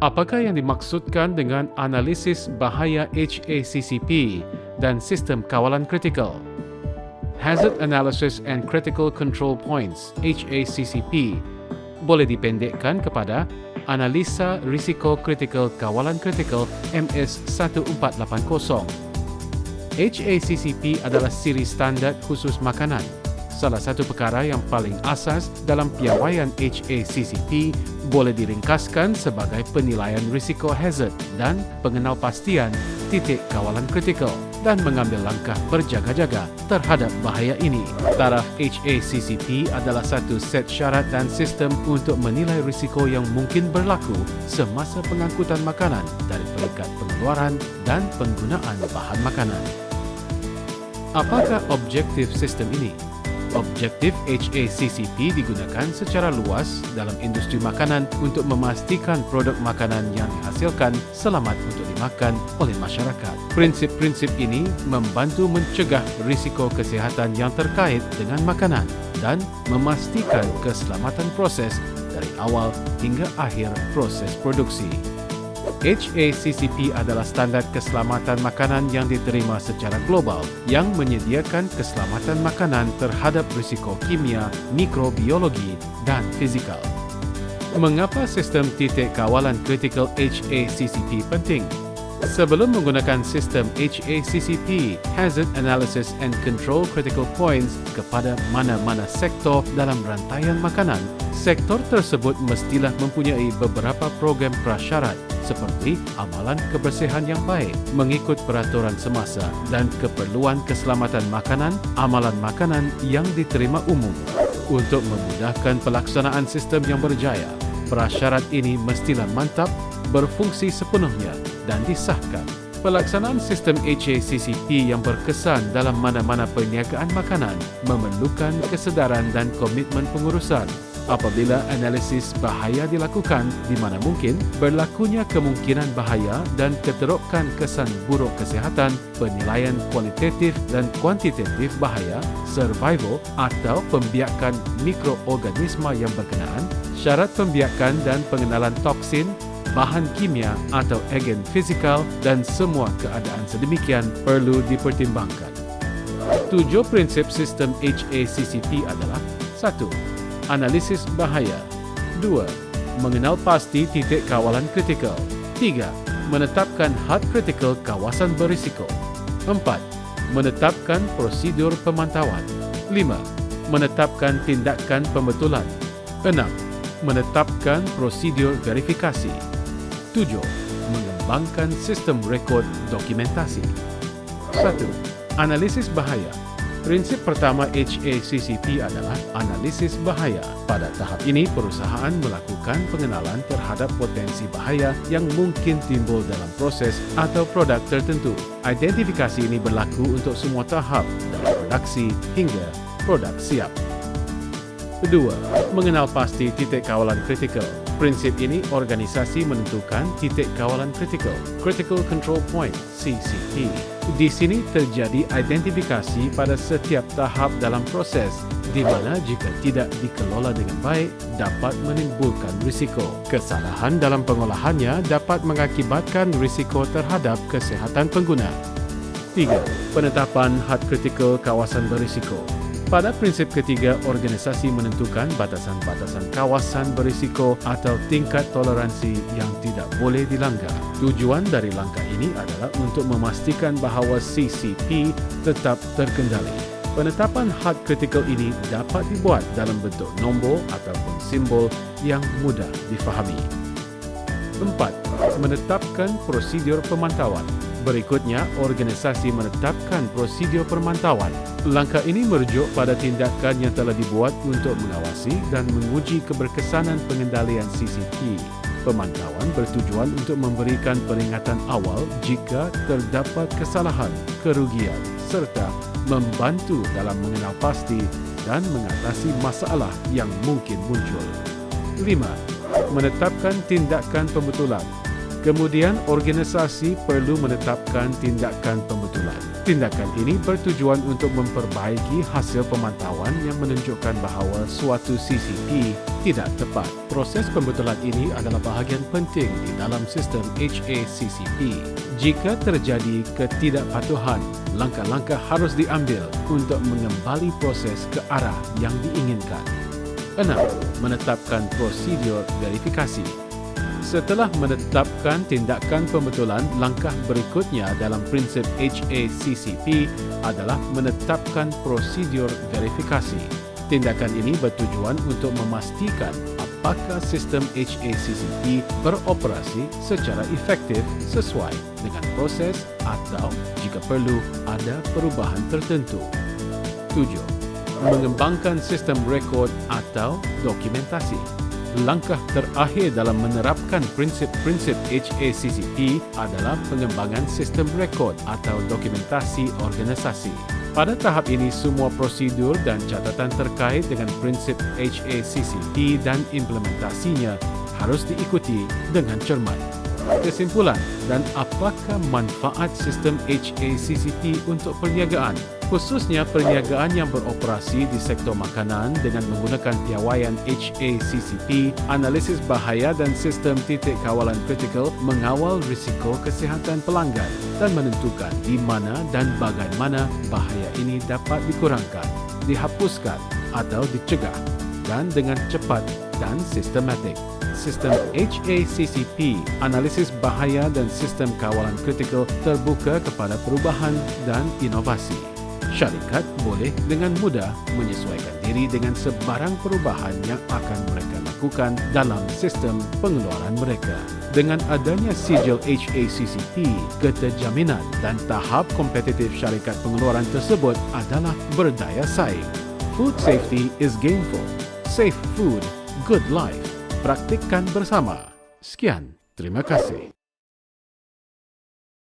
Apakah yang dimaksudkan dengan analisis bahaya HACCP dan sistem kawalan kritikal? Hazard Analysis and Critical Control Points (HACCP) boleh dipendekkan kepada Analisa Risiko Kritikal Kawalan Kritikal MS1480. HACCP adalah siri standard khusus makanan. Salah satu perkara yang paling asas dalam piawaian HACCP boleh diringkaskan sebagai penilaian risiko hazard dan pengenalpastian titik kawalan kritikal dan mengambil langkah berjaga-jaga terhadap bahaya ini. Taraf HACCP adalah satu set syarat dan sistem untuk menilai risiko yang mungkin berlaku semasa pengangkutan makanan dari peringkat pengeluaran dan penggunaan bahan makanan. Apakah objektif sistem ini? Objektif HACCP digunakan secara luas dalam industri makanan untuk memastikan produk makanan yang dihasilkan selamat untuk dimakan oleh masyarakat. Prinsip-prinsip ini membantu mencegah risiko kesihatan yang terkait dengan makanan dan memastikan keselamatan proses dari awal hingga akhir proses produksi. HACCP adalah standard keselamatan makanan yang diterima secara global yang menyediakan keselamatan makanan terhadap risiko kimia, mikrobiologi dan fizikal. Mengapa sistem titik kawalan kritikal HACCP penting? Sebelum menggunakan sistem HACCP, Hazard Analysis and Control Critical Points kepada mana-mana sektor dalam rantaian makanan, sektor tersebut mestilah mempunyai beberapa program prasyarat seperti amalan kebersihan yang baik, mengikut peraturan semasa dan keperluan keselamatan makanan, amalan makanan yang diterima umum. Untuk memudahkan pelaksanaan sistem yang berjaya, prasyarat ini mestilah mantap, berfungsi sepenuhnya dan disahkan. Pelaksanaan sistem HACCP yang berkesan dalam mana-mana perniagaan makanan memerlukan kesedaran dan komitmen pengurusan. Apabila analisis bahaya dilakukan di mana mungkin, berlakunya kemungkinan bahaya dan keterokan kesan buruk kesihatan, penilaian kualitatif dan kuantitatif bahaya, survival atau pembiakan mikroorganisma yang berkenaan, syarat pembiakan dan pengenalan toksin, bahan kimia atau agen fizikal dan semua keadaan sedemikian perlu dipertimbangkan. 7 prinsip sistem HACCP adalah: 1. Analisis bahaya. 2. Mengenal pasti titik kawalan kritikal. 3. Menetapkan had kritikal kawasan berisiko. 4. Menetapkan prosedur pemantauan. 5. Menetapkan tindakan pembetulan. 6. Menetapkan prosedur verifikasi. 7. Mengembangkan sistem rekod dokumentasi. 1. Analisis bahaya. Prinsip pertama HACCP adalah analisis bahaya. Pada tahap ini, perusahaan melakukan pengenalan terhadap potensi bahaya yang mungkin timbul dalam proses atau produk tertentu. Identifikasi ini berlaku untuk semua tahap dari produksi hingga produk siap. Kedua, mengenal pasti titik kawalan kritikal. Prinsip ini organisasi menentukan titik kawalan kritikal, Critical Control Point (CCP). Di sini terjadi identifikasi pada setiap tahap dalam proses, di mana jika tidak dikelola dengan baik dapat menimbulkan risiko. Kesalahan dalam pengolahannya dapat mengakibatkan risiko terhadap kesihatan pengguna. 3. Penetapan had kritikal kawasan berisiko. Pada prinsip ketiga, organisasi menentukan batasan-batasan kawasan berisiko atau tingkat toleransi yang tidak boleh dilanggar. Tujuan dari langkah ini adalah untuk memastikan bahawa CCP tetap terkendali. Penetapan had kritikal ini dapat dibuat dalam bentuk nombor ataupun simbol yang mudah difahami. 4. Menetapkan prosedur pemantauan. Berikutnya, organisasi menetapkan prosedur pemantauan. Langkah ini merujuk pada tindakan yang telah dibuat untuk mengawasi dan menguji keberkesanan pengendalian CCP. Pemantauan bertujuan untuk memberikan peringatan awal jika terdapat kesalahan, kerugian serta membantu dalam mengenal pasti dan mengatasi masalah yang mungkin muncul. 5. Menetapkan tindakan pembetulan. Kemudian, organisasi perlu menetapkan tindakan pembetulan. Tindakan ini bertujuan untuk memperbaiki hasil pemantauan yang menunjukkan bahawa suatu CCP tidak tepat. Proses pembetulan ini adalah bahagian penting di dalam sistem HACCP. Jika terjadi ketidakpatuhan, langkah-langkah harus diambil untuk mengembali proses ke arah yang diinginkan. 6. Menetapkan prosedur verifikasi. Setelah menetapkan tindakan pembetulan, langkah berikutnya dalam prinsip HACCP adalah menetapkan prosedur verifikasi. Tindakan ini bertujuan untuk memastikan apakah sistem HACCP beroperasi secara efektif sesuai dengan proses atau jika perlu ada perubahan tertentu. 7. Mengembangkan sistem rekod atau dokumentasi. Langkah terakhir dalam menerapkan prinsip-prinsip HACCP adalah pengembangan sistem rekod atau dokumentasi organisasi. Pada tahap ini, semua prosedur dan catatan terkait dengan prinsip HACCP dan implementasinya harus diikuti dengan cermat. Kesimpulan, dan apakah manfaat sistem HACCP untuk perniagaan? Khususnya perniagaan yang beroperasi di sektor makanan dengan menggunakan piawaian HACCP, analisis bahaya dan sistem titik kawalan kritikal mengawal risiko kesihatan pelanggan dan menentukan di mana dan bagaimana bahaya ini dapat dikurangkan, dihapuskan atau dicegah dan dengan cepat dan sistematik. Sistem HACCP, analisis bahaya dan sistem kawalan kritikal terbuka kepada perubahan dan inovasi. Syarikat boleh dengan mudah menyesuaikan diri dengan sebarang perubahan yang akan mereka lakukan dalam sistem pengeluaran mereka. Dengan adanya sijil HACCP, keterjaminan dan tahap kompetitif syarikat pengeluaran tersebut adalah berdaya saing. Food safety is gainful. Safe food, good life. Praktikkan bersama. Sekian, terima kasih.